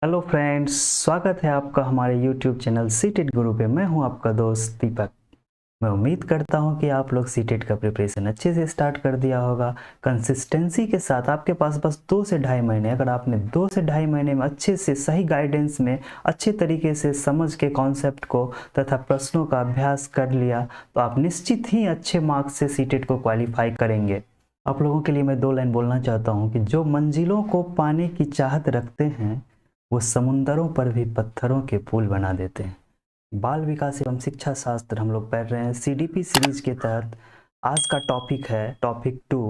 Hello friends, स्वागत है आपका हमारे यूट्यूब चैनल सीटेट गुरु पे। मैं हूं आपका दोस्त दीपक। मैं उम्मीद करता हूं कि आप लोग सीटेट का प्रिपरेशन अच्छे से स्टार्ट कर दिया होगा। कंसिस्टेंसी के साथ आपके पास बस 2 से ढाई महीने, अगर आपने 2 से ढाई महीने में अच्छे से सही गाइडेंस में अच्छे तरीके से समझ के कॉन्सेप्ट को तथा प्रश्नों का अभ्यास कर लिया तो आप निश्चित ही अच्छे मार्क्स से सीटेट को क्वालिफाई करेंगे। आप लोगों के लिए मैं 2 लाइन बोलना चाहता हूँ कि जो मंजिलों को पाने की चाहत रखते हैं वो समुंदरों पर भी पत्थरों के पुल बना देते हैं। बाल विकास एवं शिक्षा शास्त्र हम लोग पढ़ रहे हैं सीडीपी सीरीज के तहत। आज का टॉपिक है टॉपिक 2,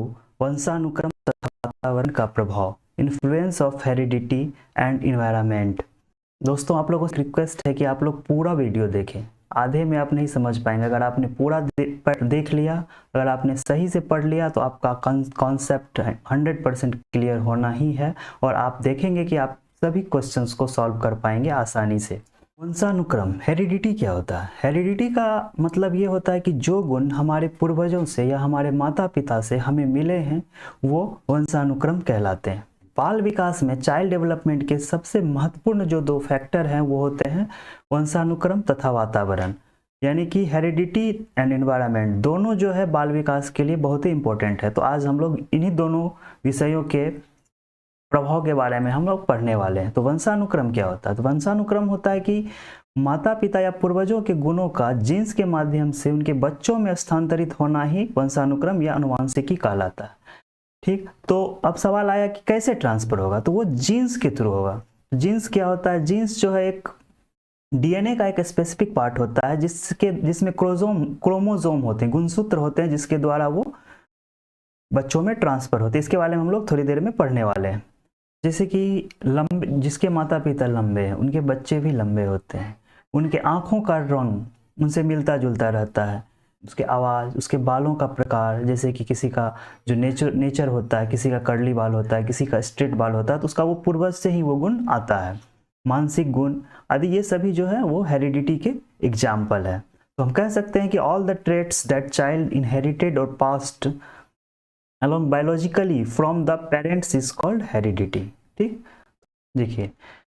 वंशानुक्रम तथा वातावरण का प्रभाव, influence of heredity and environment. दोस्तों, आप लोगों से रिक्वेस्ट है कि आप लोग पूरा वीडियो देखें। आधे में आप नहीं समझ पाएंगे। अगर आपने पूरा देख लिया, अगर आपने सही से पढ़ लिया तो आपका कॉन्सेप्ट 100% क्लियर होना ही है और आप देखेंगे कि आप सभी क्वेश्चंस को सॉल्व कर पाएंगे आसानी से। वंशानुक्रम, हेरिडिटी क्या होता है? हेरिडिटी का मतलब ये होता है कि जो गुण हमारे पूर्वजों से या हमारे माता पिता से हमें मिले हैं वो वंशानुक्रम कहलाते हैं। बाल विकास में चाइल्ड डेवलपमेंट के सबसे महत्वपूर्ण जो 2 फैक्टर हैं वो होते हैं वंशानुक्रम तथा वातावरण, यानी कि हेरिडिटी एंड एनवायरनमेंट। दोनों जो है बाल विकास के लिए बहुत ही इंपॉर्टेंट है। तो आज हम लोग इन्हीं दोनों विषयों के प्रभाव के बारे में हम लोग पढ़ने वाले हैं। तो वंशानुक्रम क्या होता है? तो वंशानुक्रम होता है कि माता पिता या पूर्वजों के गुणों का जीन्स के माध्यम से उनके बच्चों में स्थानांतरित होना ही वंशानुक्रम या अनुवांशिकी कहलाता है। ठीक, तो अब सवाल आया कि कैसे ट्रांसफर होगा? तो वो जीन्स के थ्रू होगा। जीन्स क्या होता है? जीन्स जो है एक डीएनए का एक स्पेसिफिक पार्ट होता है जिसमें क्रोमोजोम होते हैं, गुणसूत्र होते हैं, जिसके द्वारा वो बच्चों में ट्रांसफर होते हैं। इसके बारे में हम लोग थोड़ी देर में पढ़ने वाले हैं। जैसे कि लंबे, जिसके माता पिता लंबे हैं उनके बच्चे भी लंबे होते हैं। उनके आँखों का रंग उनसे मिलता जुलता रहता है। उसके आवाज़, उसके बालों का प्रकार, जैसे कि किसी का जो नेचर होता है, किसी का कर्ली बाल होता है, किसी का स्ट्रेट बाल होता है, तो उसका वो पूर्वज से ही वो गुण आता है। मानसिक गुण आदि ये सभी जो है वो हेरिडिटी के एग्जाम्पल है। तो हम कह सकते हैं कि all the traits that child inherited और passed along biologically from the parents is called heredity। ठीक, देखिए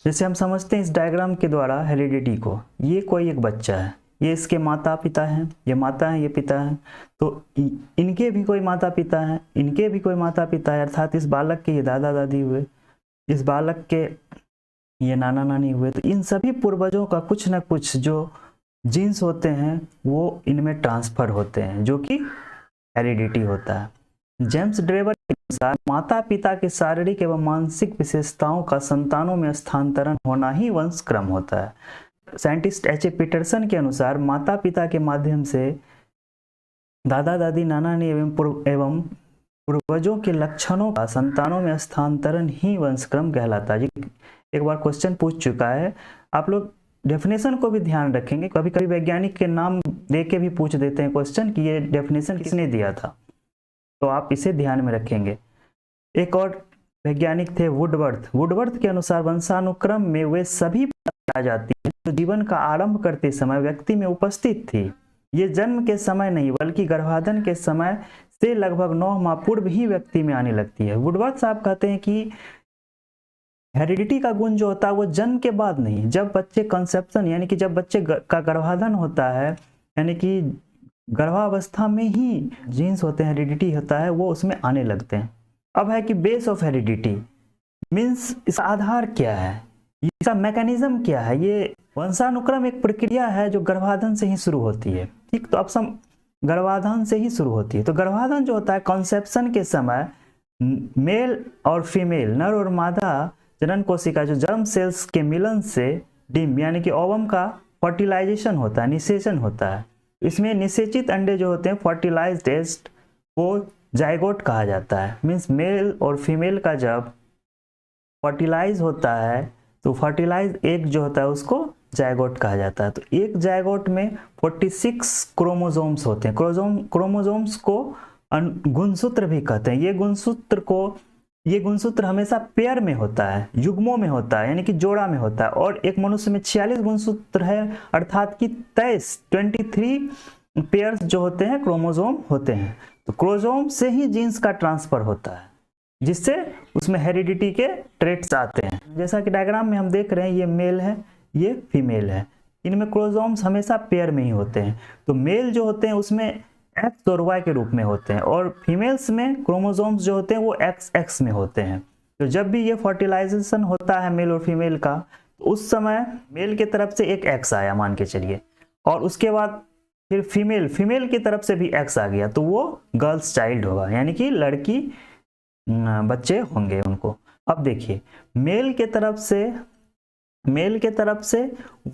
जैसे हम समझते हैं इस डायग्राम के द्वारा हेरिडिटी को। ये कोई एक बच्चा है, ये इसके माता पिता हैं, ये माता है, ये पिता है। तो इनके भी कोई माता पिता हैं, इनके भी कोई माता पिता है, अर्थात इस बालक के ये दादा दादी हुए, इस बालक के ये नाना नानी हुए। तो इन सभी पूर्वजों का कुछ ना कुछ जो जीन्स होते हैं वो इनमें ट्रांसफर होते हैं, जो कि हेरिडिटी होता है। जेम्स ड्रेवर के अनुसार माता पिता के शारीरिक एवं मानसिक विशेषताओं का संतानों में स्थानांतरण होना ही वंशक्रम होता है। साइंटिस्ट एच.ए. पीटरसन के अनुसार माता पिता के माध्यम से दादा दादी नाना नानी एवं पूर्वजों के लक्षणों का संतानों में स्थानांतरण ही वंशक्रम कहलाता है। एक बार क्वेश्चन पूछ चुका है, आप लोग डेफिनेशन को भी ध्यान रखेंगे। कभी कभी वैज्ञानिक के नाम दे के भी पूछ देते हैं क्वेश्चन कि ये डेफिनेशन किसने दिया था, तो आप इसे ध्यान में रखेंगे। एक और वैज्ञानिक थे वुडवर्थ। वुडवर्थ के अनुसार वंशानुक्रम में वे सभी आ जाती है जो जीवन का आरंभ करते समय व्यक्ति में उपस्थित थी। ये जन्म के समय नहीं बल्कि गर्भाधान के समय से लगभग 9 माह पूर्व ही व्यक्ति में आने लगती है। वुडवर्थ साहब कहते हैं कि हेरिडिटी का गुण जो होता है वो जन्म के बाद नहीं, जब बच्चे कंसेप्शन यानी कि जब बच्चे का गर्भाधान होता है, यानी कि गर्भावस्था में ही जीन्स होते हैं, हेरिडिटी होता है, वो उसमें आने लगते हैं। अब है कि बेस ऑफ हेरिडिटी मीन्स इसका आधार क्या है, इसका मैकेनिज्म क्या है। ये वंशानुक्रम एक प्रक्रिया है जो गर्भाधान से ही शुरू होती है। ठीक, तो अब गर्भाधान से ही शुरू होती है। तो गर्भाधान जो होता है कॉन्सेप्शन के समय मेल और फीमेल, नर और मादा जनन कोशिका जो जर्म सेल्स के मिलन से डिम यानी कि ओवम का फर्टिलाइजेशन होता है, निषेचन होता है। इसमें निषेचित अंडे जो होते हैं फर्टिलाइज्ड एग को जाइगोट कहा जाता है। मीन्स मेल और फीमेल का जब फर्टिलाइज होता है तो फर्टिलाइज एग जो होता है उसको जाइगोट कहा जाता है। तो एक जाइगोट में 46 क्रोमोसोम्स होते हैं। क्रोमोसोम्स को गुणसूत्र भी कहते हैं। ये गुणसूत्र हमेशा पेयर में होता है, युग्मों में होता है, यानी कि जोड़ा में होता है। और एक मनुष्य में 46 गुणसूत्र है, अर्थात कि 23 पेयर्स जो होते हैं क्रोमोसोम होते हैं। तो क्रोमोसोम से ही जीन्स का ट्रांसफर होता है। जिससे उसमें हेरिडिटी के ट्रेट्स आते हैं। जैसा कि डायग्राम में हम देख रहे हैं, ये मेल है, ये फीमेल है, इनमें क्रोमोसोम्स हमेशा पेयर में ही होते हैं। तो मेल जो होते हैं उसमें एक्स और वाई के रूप में होते हैं, और फीमेल्स में क्रोमोसोम्स जो होते हैं वो एक्स एक्स में होते हैं। तो जब भी ये फर्टिलाइजेशन होता है मेल और फीमेल का, तो उस समय मेल की तरफ से एक एक्स आया मान के चलिए, और उसके बाद फिर फीमेल की तरफ से भी एक्स आ गया, तो वो गर्ल्स चाइल्ड होगा, यानी कि लड़की बच्चे होंगे उनको। अब देखिए, मेल के तरफ से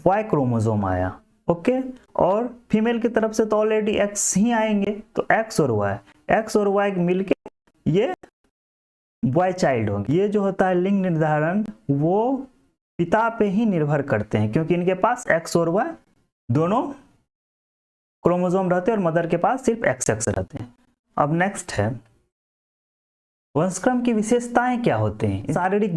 वाई क्रोमोसोम आया, ओके, और फीमेल की तरफ से तो ऑलरेडी एक्स ही आएंगे, तो एक्स और वाई मिलके ये वाई चाइल्ड होंगे। ये जो होता है लिंग निर्धारण, वो पिता पे ही निर्भर करते हैं, क्योंकि इनके पास एक्स और वाई दोनों क्रोमोसोम रहते हैं और मदर के पास सिर्फ एक्स एक्स रहते हैं। अब नेक्स्ट है, वंशक्रम की विशेषताएं क्या होते हैं। शारीरिक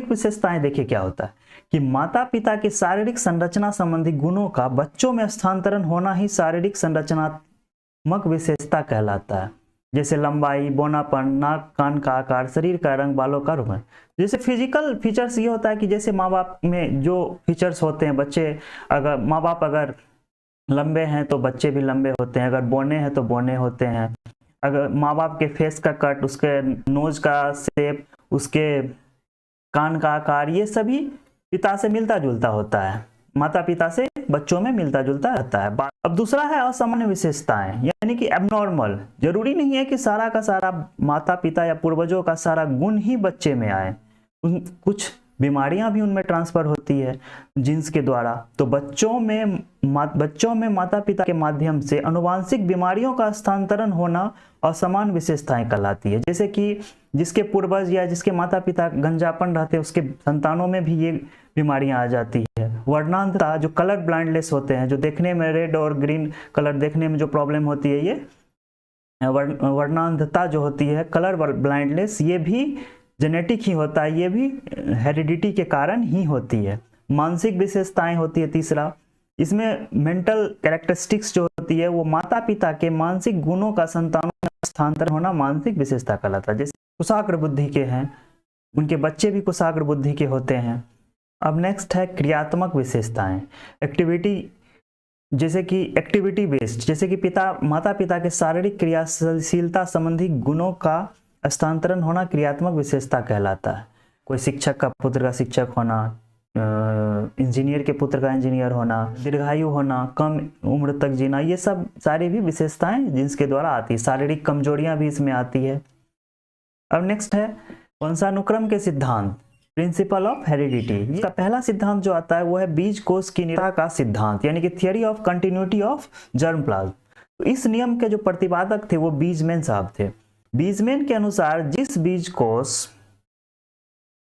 विशेषताएं देखिए क्या होता है कि माता पिता की शारीरिक संरचना संबंधी गुणों का बच्चों में हस्तांतरण होना ही शारीरिक संरचनात्मक विशेषता कहलाता है। जैसे लंबाई, बौनापन, नाक कान का आकार, शरीर का रंग, बालों का रंग। जैसे फिजिकल फीचर्स ये होता है कि जैसे माँ बाप में जो फीचर्स होते हैं, बच्चे अगर माँ बाप अगर लंबे हैं तो बच्चे भी लंबे होते हैं, अगर बौने हैं तो बौने होते हैं। अगर माँ बाप के फेस का कट, उसके नोज का शेप, उसके कान का आकार, ये सभी पिता से मिलता जुलता होता है, माता पिता से बच्चों में मिलता जुलता रहता है। अब दूसरा है असामान्य विशेषताएं, यानी कि एबनॉर्मल। जरूरी नहीं है कि सारा का सारा माता पिता या पूर्वजों का सारा गुण ही बच्चे में आए, कुछ बीमारियां भी उनमें ट्रांसफर होती है जीन्स के द्वारा। तो बच्चों में माता पिता के माध्यम से अनुवांशिक बीमारियों का हस्तांतरण होना असमान विशेषताएं कहलाती है। जैसे कि जिसके पूर्वज या जिसके माता पिता गंजापन रहते हैं, उसके संतानों में भी ये बीमारियां आ जाती है। वर्णांधता, जो कलर ब्लाइंडनेस होते हैं, जो देखने में रेड और ग्रीन कलर देखने में जो प्रॉब्लम होती है, ये वर्णांधता जो होती है, कलर ब्लाइंडनेस, ये भी जेनेटिक ही होता है, ये भी हेरिडिटी के कारण ही होती है। मानसिक विशेषताएं होती है तीसरा, इसमें मेंटल कैरेक्टरिस्टिक्स जो होती है वो माता पिता के मानसिक गुणों का संतानों में हस्तांतरण होना मानसिक विशेषता कहलाता है। जैसे कुशाग्र बुद्धि के हैं, उनके बच्चे भी कुशाग्र बुद्धि के होते हैं। अब नेक्स्ट है क्रियात्मक विशेषताएं, एक्टिविटी, जैसे कि एक्टिविटी बेस्ड, जैसे कि माता पिता के शारीरिक क्रियाशीलता संबंधी गुणों का हस्तांतरण होना क्रियात्मक विशेषता कहलाता है। कोई शिक्षक का पुत्र का शिक्षक होना, इंजीनियर के पुत्र का इंजीनियर होना, दीर्घायु होना, कम उम्र तक जीना, ये सब सारी भी विशेषताएं जिनके द्वारा आती है। शारीरिक कमजोरियां भी इसमें आती है। अब नेक्स्ट है वंशानुक्रम के सिद्धांत, प्रिंसिपल ऑफ हेरिडिटी। इसका पहला सिद्धांत जो आता है वो है बीज कोष की निरंतरता का सिद्धांत, यानी कि theory of continuity of germ plasm. तो इस नियम के जो प्रतिपादक थे वो बीजमैन साहब थे। बीजमैन के अनुसार जिस बीज कोष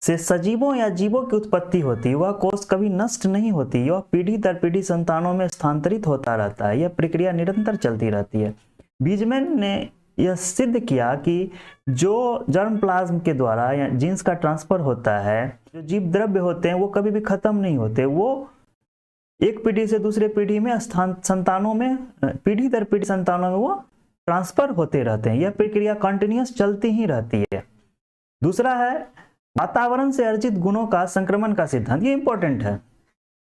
से सजीवों या जीवों की उत्पत्ति होती है वह कोष कभी नष्ट नहीं होती, यह पीढ़ी दर पीढ़ी संतानों में स्थानांतरित होता रहता है, यह प्रक्रिया निरंतर चलती रहती है। बीजमैन ने यह सिद्ध किया कि जो जर्म प्लाज्म के द्वारा या जीन्स का ट्रांसफर होता है, जो जीव द्रव्य होते हैं वो कभी भी खत्म नहीं होते, वो एक पीढ़ी से दूसरे पीढ़ी में संतानों में, पीढ़ी दर पीढ़ी संतानों में वो ट्रांसफर होते रहते हैं, यह प्रक्रिया कंटिन्यूअस चलती ही रहती है। दूसरा है वातावरण से अर्जित गुणों का संक्रमण का सिद्धांत, ये इंपॉर्टेंट है।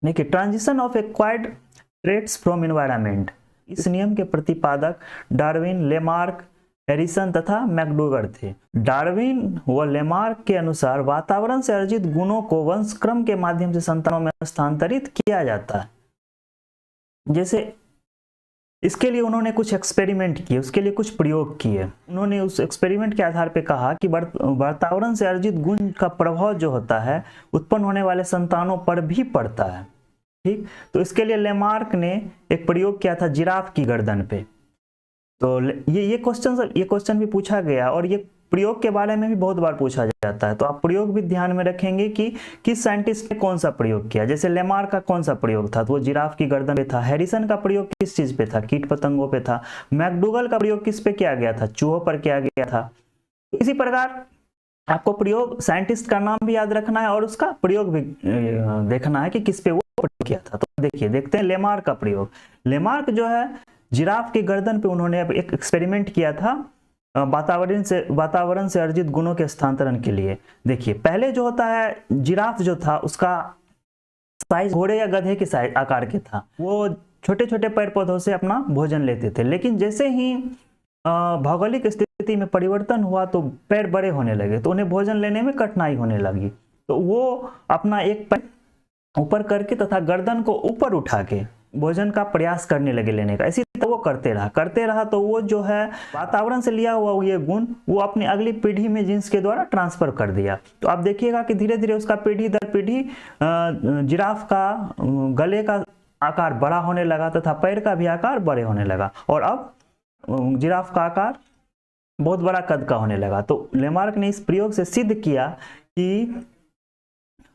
देखिए, transition of acquired traits from environment, इस नियम के प्रतिपादक डार्विन, लेमार्क, हैरिसन तथा मैकडूगर थे। डार्विन व लेमार्क के अनुसार वातावरण से अर्जित गुणों को वंशक्रम के माध्यम से संतानों में हस्तांतरित किया जाता है। जैसे इसके लिए उन्होंने कुछ एक्सपेरिमेंट किए, उसके लिए कुछ प्रयोग किए। उन्होंने उस एक्सपेरिमेंट के आधार पर कहा कि वातावरण से अर्जित गुण का प्रभाव जो होता है उत्पन्न होने वाले संतानों पर भी पड़ता है। ठीक, तो इसके लिए लेमार्क ने एक प्रयोग किया था जिराफ की गर्दन पे। तो ये क्वेश्चन भी पूछा गया, और ये प्रयोग के बारे में भी बहुत बार पूछा जाता है। तो आप प्रयोग भी ध्यान में रखेंगे कि किस साइंटिस्ट ने कौन सा प्रयोग किया। जैसे लेमार्क का कौन सा प्रयोग था, तो वो जिराफ की गर्दन पे था। हैरिसन का प्रयोग किस चीज पे था, कीट पतंगों पे था। मैकडूगल का प्रयोग किस पे किया गया था, चूहों पर किया गया था। तो इसी प्रकार आपको प्रयोग, साइंटिस्ट का नाम भी याद रखना है और उसका प्रयोग भी देखना है कि किस पे वो प्रयोग किया था। तो देखिए, देखते हैं लेमार्क का प्रयोग। लेमार्क जो है जिराफ की गर्दन पे उन्होंने एक एक्सपेरिमेंट किया था वातावरण से अर्जित गुणों के स्थानांतरण के लिए। देखिए पहले जो होता है, जिराफ जो था उसका साइज घोड़े या गधे के साइज आकार के था, वो छोटे छोटे पेड़ पौधों से अपना भोजन लेते थे। लेकिन जैसे ही भौगोलिक स्थिति में परिवर्तन हुआ तो पैर बड़े होने लगे, तो उन्हें भोजन लेने में कठिनाई होने लगी। तो वो अपना एक पैर ऊपर करके तथा गर्दन को ऊपर उठा के भोजन का प्रयास करने लगे लेने का। इसी तरह वो करते रहा तो वो जो है वातावरण से लिया हुआ ये गुण वो अपनी अगली पीढ़ी में जीन्स के द्वारा ट्रांसफर कर दिया। तो आप देखिएगा कि धीरे धीरे उसका पीढ़ी दर पीढ़ी जिराफ का गले का आकार बड़ा होने लगा तथा पैर का भी आकार बड़े होने लगा, और अब जिराफ का आकार बहुत बड़ा कद का होने लगा। तो लेमार्क ने इस प्रयोग से सिद्ध किया कि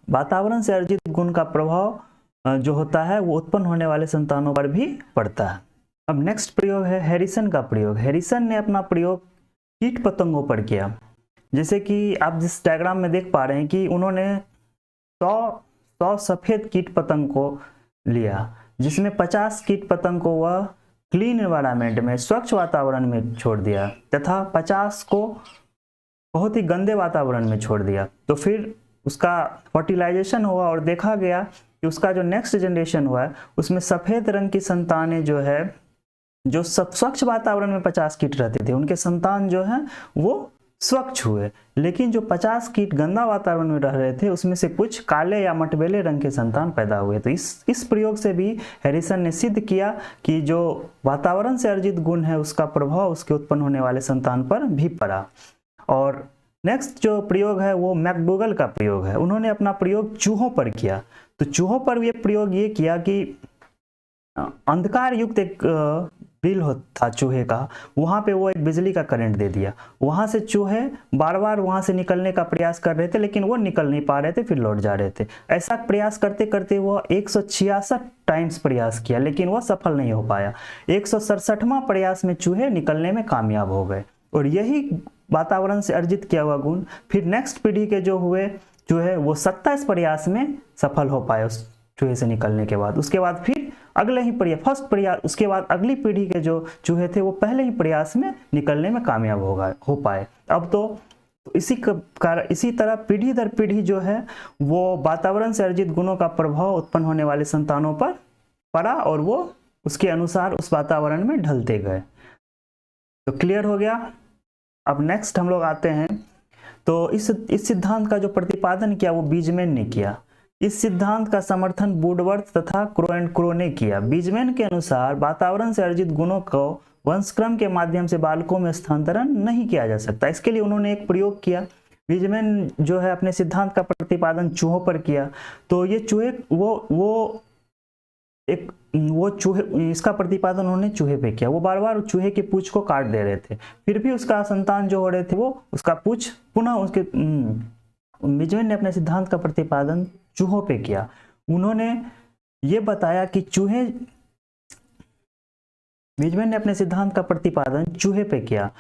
वातावरण से अर्जित गुण का प्रभाव जो होता है वो उत्पन्न होने वाले संतानों पर भी पड़ता है। अब नेक्स्ट प्रयोग है हैरिसन का प्रयोग। हैरिसन ने अपना प्रयोग कीट पतंगों पर किया। जैसे कि आप जिस डायग्राम में देख पा रहे हैं कि उन्होंने 100 सफेद कीट पतंग को लिया, जिसमें 50 कीट पतंग को वह क्लीन एनवायरनमेंट में स्वच्छ वातावरण में छोड़ दिया तथा 50 को बहुत ही गंदे वातावरण में छोड़ दिया। तो फिर उसका फर्टिलाइजेशन हुआ और देखा गया कि उसका जो नेक्स्ट जनरेशन हुआ है उसमें सफेद रंग की संतानें जो है, जो सब स्वच्छ वातावरण में 50 कीट रहते थे उनके संतान जो है वो स्वच्छ हुए, लेकिन जो 50 कीट गंदा वातावरण में रह रहे थे उसमें से कुछ काले या मटमैले रंग के संतान पैदा हुए। तो इस प्रयोग से भी हैरिसन ने सिद्ध किया कि जो वातावरण से अर्जित गुण है उसका प्रभाव उसके उत्पन्न होने वाले संतान पर भी पड़ा। और नेक्स्ट जो प्रयोग है वो मैकडोगल का प्रयोग है। उन्होंने अपना प्रयोग चूहों पर किया। तो चूहों पर ये प्रयोग ये किया कि अंधकार युक्त एक बिल था चूहे का, वहां पे वो एक बिजली का करंट दे दिया। वहां से चूहे बार बार वहां से निकलने का प्रयास कर रहे थे, लेकिन वो निकल नहीं पा रहे थे, फिर लौट जा रहे थे। ऐसा प्रयास करते करते वो 166 टाइम्स प्रयास किया, लेकिन वह सफल नहीं हो पाया। 167वां प्रयास में चूहे निकलने में कामयाब हो गए। और यही वातावरण से अर्जित किया हुआ गुण फिर नेक्स्ट पीढ़ी के जो हुए चूहे वो 27 प्रयास में सफल हो पाए उस चूहे से निकलने के बाद। उसके बाद फिर अगले ही प्रयास, फर्स्ट प्रयास, उसके बाद अगली पीढ़ी के जो चूहे थे वो पहले ही प्रयास में निकलने में कामयाब हो पाए। अब तो इसी तरह पीढ़ी दर पीढ़ी जो है वो वातावरण से अर्जित गुणों का प्रभाव उत्पन्न होने वाले संतानों पर पड़ा और वो उसके अनुसार उस वातावरण में ढलते गए। तो क्लियर हो गया। अब नेक्स्ट हम लोग आते हैं, तो इस सिद्धांत का जो प्रतिपादन किया वो बीजमैन ने किया। इस सिद्धांत का समर्थन वुडवर्थ तथा क्रो ने किया। बीजमैन के अनुसार वातावरण से अर्जित गुणों को वंशक्रम के माध्यम से बालकों में स्थानांतरण नहीं किया जा सकता। इसके लिए उन्होंने एक प्रयोग किया। बीजमैन जो है अपने सिद्धांत का प्रतिपादन चूहों पर किया। तो ये चूहे वो चूहे, इसका प्रतिपादन उन्होंने चूहे पे किया। वो बार बार चूहे की पूंछ को काट दे रहे थे, फिर भी उसका संतान जो हो रहे थे वो उसका पूंछ पुनः उसके बीजमैन ने अपने सिद्धांत का प्रतिपादन चूहों पे किया। उन्होंने ये बताया कि बीजमैन ने अपने सिद्धांत का प्रतिपादन चूहे पे किया,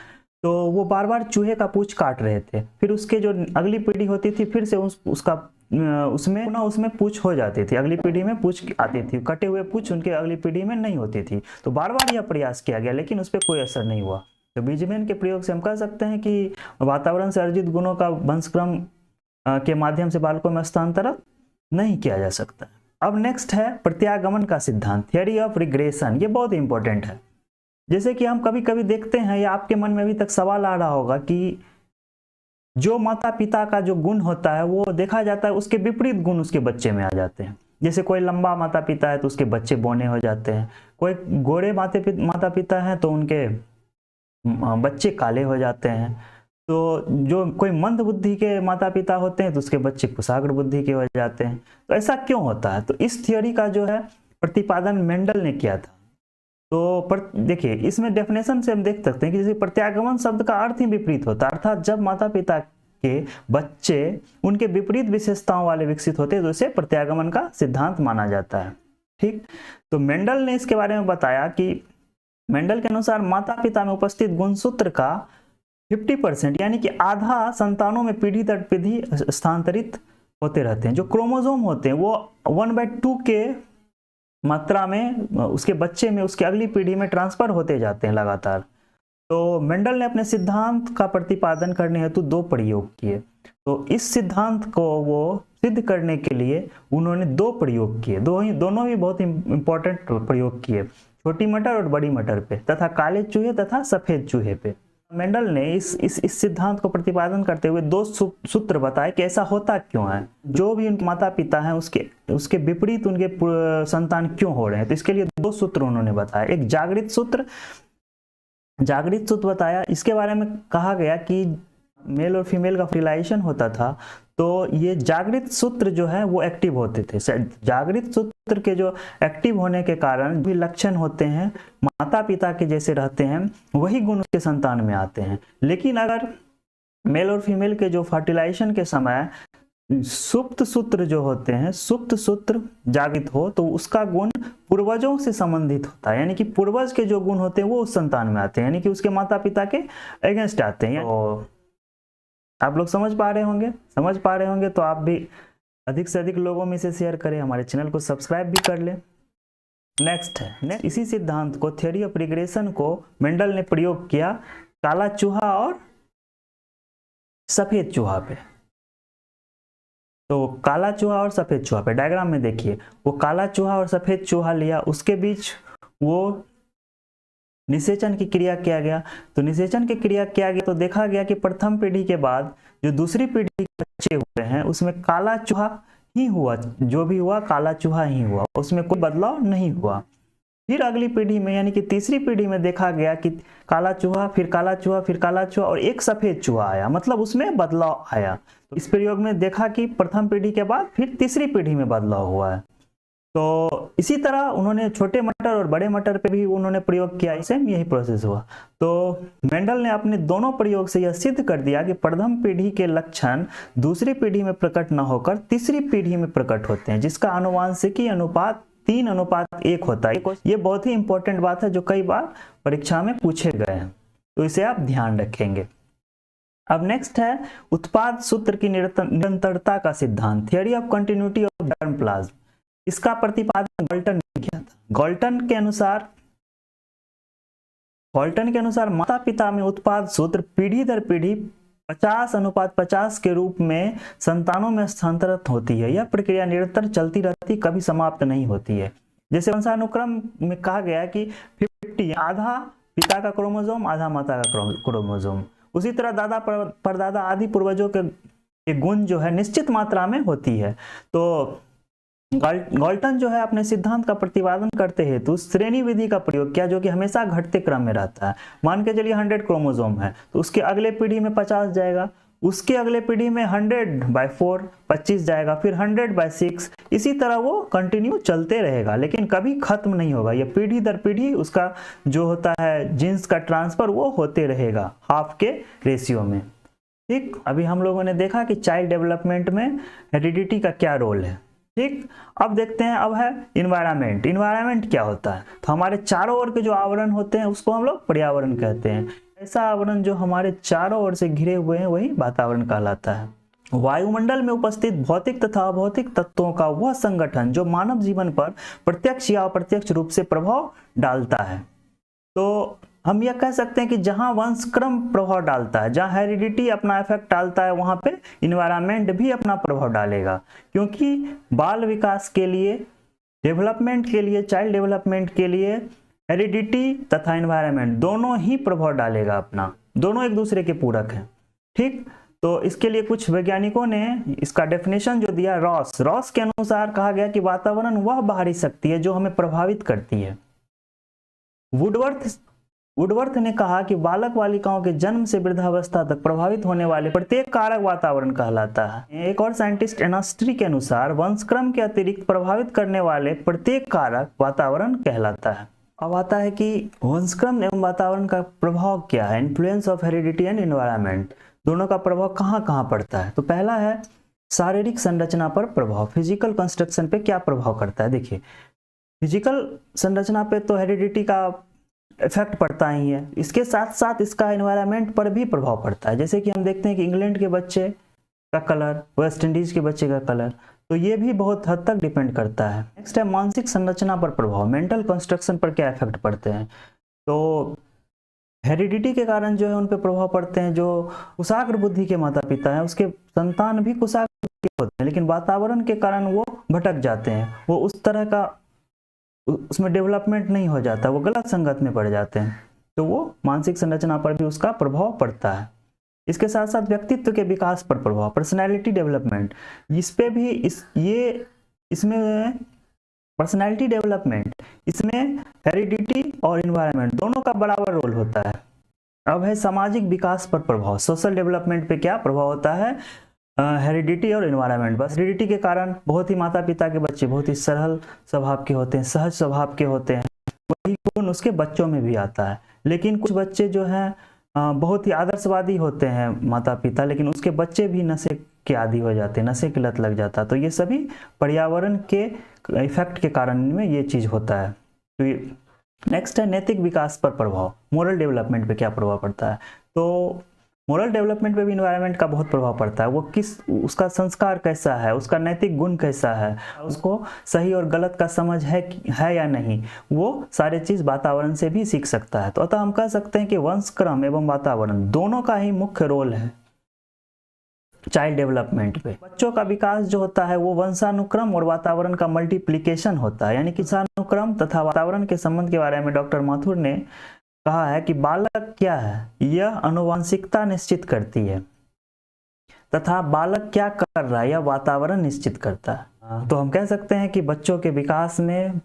तो वो बार बार चूहे का पूंछ काट रहे थे, फिर उसके जो अगली पीढ़ी होती थी फिर से उसमें पूंछ हो जाती थी, अगली पीढ़ी में पूंछ आती थी, कटे हुए पूंछ उनके अगली पीढ़ी में नहीं होती थी। तो बार बार यह प्रयास किया गया लेकिन उस पर कोई असर नहीं हुआ। तो बीजमैन के प्रयोग से हम कह सकते हैं कि वातावरण से अर्जित गुणों का वंशक्रम के माध्यम से बालकों में हस्तांतरण नहीं किया जा सकता। अब नेक्स्ट है प्रत्यागमन का सिद्धांत, थियरी ऑफ रिग्रेशन। ये बहुत इंपॉर्टेंट है। जैसे कि हम कभी कभी देखते हैं या आपके मन में अभी तक सवाल आ रहा होगा कि जो माता पिता का जो गुण होता है वो देखा जाता है उसके विपरीत गुण उसके बच्चे में आ जाते हैं। जैसे कोई लंबा माता पिता है तो उसके बच्चे बौने हो जाते हैं, कोई गोरे माता पिता है तो उनके बच्चे काले हो जाते हैं, तो जो कोई मंद बुद्धि के माता पिता होते हैं तो उसके बच्चे कुशाग्र बुद्धि के हो जाते हैं। तो ऐसा क्यों होता है? तो इस थियोरी का जो है प्रतिपादन मेंडल ने किया था। तो देखिए इसमें डेफिनेशन से हम देख सकते हैं कि जैसे प्रत्यागमन शब्द का अर्थ ही विपरीत होता है, अर्थात जब माता पिता के बच्चे उनके विपरीत विशेषताओं वाले विकसित होते हैं तो इसे प्रत्यागमन का सिद्धांत माना जाता है। ठीक, तो मेंडल ने इसके बारे में बताया कि मेंडल के अनुसार माता पिता में उपस्थित गुणसूत्र का 50% यानी कि आधा संतानों में पीढ़ी दर पीढ़ी स्थानांतरित होते रहते हैं। जो क्रोमोसोम होते हैं वो 1/2 के मात्रा में उसके बच्चे में उसकी अगली पीढ़ी में ट्रांसफर होते जाते हैं लगातार। तो मेंडल ने अपने सिद्धांत का प्रतिपादन करने हेतु दो प्रयोग किए। तो इस सिद्धांत को वो सिद्ध करने के लिए उन्होंने दो प्रयोग किए, दोनों ही बहुत इंपॉर्टेंट प्रयोग किए, छोटी मटर और बड़ी मटर पे तथा काले चूहे तथा सफेद चूहे पे। मेंडल ने इस सिद्धांत को प्रतिपादन करते हुए दो सूत्र बताए कि ऐसा होता क्यों है, जो भी उनके माता पिता हैं उसके विपरीत उनके संतान क्यों हो रहे हैं। तो इसके लिए दो सूत्र उन्होंने बताया। एक जागृत सूत्र बताया। इसके बारे में कहा गया कि मेल और फीमेल का फर्टिलाइजेशन होता था, तो ये जागृत सूत्र जो है वो एक्टिव होते थे। जागृत सूत्र के जो एक्टिव होने के कारण भी लक्षण होते हैं माता पिता के जैसे रहते हैं, वही गुण उसके संतान में आते हैं। लेकिन अगर मेल और फीमेल के जो फर्टिलाइजेशन के समय सुप्त सूत्र जो होते हैं, सुप्त सूत्र जागृत हो, तो उसका गुण पूर्वजों से संबंधित होता है, यानी कि पूर्वज के जो गुण होते हैं वो उस संतान में आते हैं, यानी कि उसके माता पिता के अगेंस्ट आते हैं। तो आप लोग समझ पा रहे होंगे तो आप भी अधिक से अधिक लोगों में से शेयर करें, हमारे चैनल को सब्सक्राइब भी कर लें। नेक्स्ट इसी सिद्धांत को, थ्योरी ऑफ रिग्रेशन को मेंडल ने प्रयोग किया काला चूहा और सफेद चूहा पे। तो काला चूहा और सफेद चूहा पे डायग्राम में देखिए, वो काला चूहा और सफेद चूहा लिया, उसके बीच वो निषेचन की क्रिया किया गया। तो निषेचन की क्रिया किया गया तो देखा गया कि प्रथम पीढ़ी के बाद जो दूसरी पीढ़ी के बच्चे हुए हैं उसमें काला चूहा ही हुआ, जो भी हुआ काला चूहा ही हुआ, उसमें कोई बदलाव नहीं हुआ। फिर अगली पीढ़ी में यानी कि तीसरी पीढ़ी में देखा गया कि काला चूहा, फिर काला चूहा, फिर काला चूहा और एक सफेद चूहा आया, मतलब उसमें बदलाव आया। तो इस प्रयोग में देखा कि प्रथम पीढ़ी के बाद फिर तीसरी पीढ़ी में बदलाव हुआ है। तो इसी तरह उन्होंने छोटे मटर और बड़े मटर पे भी उन्होंने प्रयोग किया, सेम यही प्रोसेस हुआ। तो मेंडल ने अपने दोनों प्रयोग से यह सिद्ध कर दिया कि प्रथम पीढ़ी के लक्षण दूसरी पीढ़ी में प्रकट न होकर तीसरी पीढ़ी में प्रकट होते हैं, जिसका आनुवांशिकी अनुपात 3:1 होता है। ये बहुत ही इंपॉर्टेंट बात है जो कई बार परीक्षा में पूछे गए हैं, तो इसे आप ध्यान रखेंगे। अब नेक्स्ट है उत्पाद सूत्र की निरंतरता का सिद्धांत, theory of continuity of germplasm. इसका प्रतिपादन गॉल्टन ने किया था। गॉल्टन के अनुसार माता पिता में उत्पाद सूत्र पीढ़ी दर पीढ़ी 50:50 के रूप में संतानों में स्थानांतरित होती है। यह प्रक्रिया निरंतर चलती रहती, कभी समाप्त नहीं होती है। जैसे वंशानुक्रम में कहा गया कि 50, आधा पिता का क्रोमोसोम आधा माता का क्रोमोसोम, उसी तरह दादा परदादा आदि पूर्वजों के गुण जो है निश्चित मात्रा में होती है। तो गॉल्टन जो है अपने सिद्धांत का प्रतिपादन करते हेतु श्रेणी विधि का प्रयोग किया, जो कि हमेशा घटते क्रम में रहता है। मान के चलिए 100 क्रोमोसोम है, तो उसके अगले पीढ़ी में 50 जाएगा, उसके अगले पीढ़ी में 100/4 25 जाएगा, फिर 100/6, इसी तरह वो कंटिन्यू चलते रहेगा, लेकिन कभी खत्म नहीं होगा। ये पीढ़ी दर पीढ़ी उसका जो होता है जीन्स का ट्रांसफर वो होते रहेगा हाफ के रेशियो में। ठीक, अभी हम लोगों ने देखा कि चाइल्ड डेवलपमेंट में हेरिडिटी का क्या रोल है। ठीक, अब देखते हैं, अब है इन्वायरमेंट। इन्वायरमेंट क्या होता है? तो हमारे चारों ओर के जो आवरण होते हैं उसको हम लोग पर्यावरण कहते हैं। ऐसा आवरण जो हमारे चारों ओर से घिरे हुए हैं वही वातावरण कहलाता है। वायुमंडल में उपस्थित भौतिक तथा अभौतिक तत्वों का वह संगठन जो मानव जीवन पर प्रत्यक्ष या अप्रत्यक्ष रूप से प्रभाव डालता है। तो हम यह कह सकते हैं कि जहां वंशक्रम प्रभाव डालता है, जहां हेरिडिटी अपना इफेक्ट डालता है, वहां पे इन्वायरमेंट भी अपना प्रभाव डालेगा, क्योंकि बाल विकास के लिए, डेवलपमेंट के लिए, चाइल्ड डेवलपमेंट के लिए हेरिडिटी तथा इन्वायरमेंट दोनों ही प्रभाव डालेगा अपना, दोनों एक दूसरे के पूरक हैं। ठीक, तो इसके लिए कुछ वैज्ञानिकों ने इसका डेफिनेशन जो दिया, रॉस के अनुसार कहा गया कि वातावरण वह बाहरी शक्ति है जो हमें प्रभावित करती है। वुडवर्थ ने कहा कि बालक बालिकाओं के जन्म से वृद्धावस्था तक प्रभावित होने वाले प्रत्येक कारक वातावरण कहलाता है। एक और साइंटिस्ट एनास्ट्री के अनुसार वंशक्रम के अतिरिक्त प्रभावित करने वाले प्रत्येक कारक वातावरण कहलाता है। अब आता है कि वंशक्रम एवं वातावरण का प्रभाव क्या है, influence of heredity and environment, दोनों का प्रभाव कहाँ कहाँ पड़ता है। तो पहला है शारीरिक संरचना पर प्रभाव, फिजिकल कंस्ट्रक्शन पे क्या प्रभाव करता है। देखिए, फिजिकल संरचना पे तो हेरिडिटी का इफेक्ट पड़ता ही है, इसके साथ साथ इसका एनवायरनमेंट पर भी प्रभाव पड़ता है। जैसे कि हम देखते हैं कि इंग्लैंड के बच्चे का कलर, वेस्ट इंडीज के बच्चे का कलर, तो ये भी बहुत हद तक डिपेंड करता है। नेक्स्ट है मानसिक संरचना पर प्रभाव, मेंटल कंस्ट्रक्शन पर क्या इफेक्ट पड़ते हैं। तो हेरिडिटी के कारण जो है उन पे प्रभाव पड़ते हैं। जो कुशाग्र बुद्धि के माता पिता हैं उसके संतान भी कुशाग्र बुद्धि के होते हैं, लेकिन वातावरण के कारण वो भटक जाते हैं, वो उस तरह का उसमें डेवलपमेंट नहीं हो जाता, वो गलत संगत में पड़ जाते हैं, तो वो मानसिक संरचना पर भी उसका प्रभाव पड़ता है। इसके साथ साथ व्यक्तित्व के विकास पर प्रभाव, पर्सनैलिटी डेवलपमेंट, इस पे भी इसमें पर्सनैलिटी डेवलपमेंट, इसमें हेरिडिटी और इन्वायरमेंट दोनों का बराबर रोल होता है। अब है सामाजिक विकास पर प्रभाव, सोशल डेवलपमेंट पे क्या प्रभाव होता है, हेरिडिटी और इन्वायरमेंट। बस हेरिडिटी के कारण बहुत ही माता पिता के बच्चे बहुत ही सरल स्वभाव के होते हैं, सहज स्वभाव के होते हैं, वही गुण उसके बच्चों में भी आता है। लेकिन कुछ बच्चे जो हैं बहुत ही आदर्शवादी होते हैं माता पिता, लेकिन उसके बच्चे भी नशे के आदी हो जाते हैं, नशे की लत लग जाता है। तो ये सभी पर्यावरण के इफेक्ट के कारण में ये चीज़ होता है। तो नेक्स्ट है नैतिक विकास पर प्रभाव, मोरल डेवलपमेंट पे क्या प्रभाव पड़ता है। तो मोरल डेवलपमेंट पे भी इन्वायरमेंट का बहुत प्रभाव पड़ता है। वो उसका संस्कार कैसा है, उसका नैतिक गुण कैसा है, उसको सही और गलत का समझ है या नहीं, वो सारे चीज़ वातावरण से भी सीख सकता है। तो अतः हम कह सकते हैं कि वंशक्रम एवं वातावरण दोनों का ही मुख्य रोल है चाइल्ड डेवलपमेंट पे। बच्चों का विकास जो होता है वो वंशानुक्रम और वातावरण का मल्टीप्लिकेशन होता है, यानी कि वंशानुक्रम तथा वातावरण के संबंध के बारे में डॉक्टर माथुर ने कहा है कि बालक क्या है, यह आनुवंशिकता निश्चित करती है तथा बालक क्या कर रहा है यह वातावरण निश्चित करता है। तो हम कह सकते हैं कि बच्चों के विकास में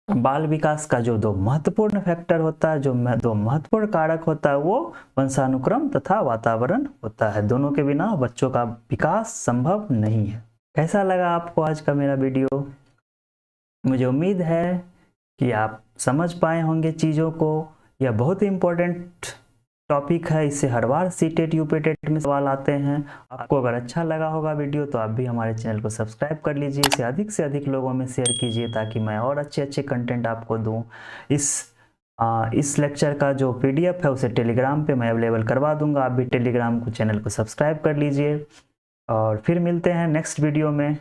बाल विकास का जो दो महत्वपूर्ण फैक्टर होता है, जो दो महत्वपूर्ण कारक होता है, वो वंशानुक्रम तथा वातावरण होता है। दोनों के बिना बच्चों का विकास संभव नहीं है। कैसा लगा आपको आज का मेरा वीडियो? मुझे उम्मीद है कि आप समझ पाए होंगे चीज़ों को। यह बहुत ही इम्पोर्टेंट टॉपिक है, इससे हर बार सीटेट यूपीटेट में सवाल आते हैं। आपको अगर अच्छा लगा होगा वीडियो तो आप भी हमारे चैनल को सब्सक्राइब कर लीजिए, इसे से अधिक लोगों में शेयर कीजिए ताकि मैं और अच्छे कंटेंट आपको दूं। इस लेक्चर का जो PDF है उसे टेलीग्राम पे मैं अवेलेबल करवा दूंगा, आप भी टेलीग्राम को चैनल को सब्सक्राइब कर लीजिए। और फिर मिलते हैं नेक्स्ट वीडियो में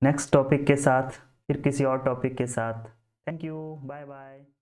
नेक्स्ट टॉपिक के साथ, फिर किसी और टॉपिक के साथ। Thank you, bye bye.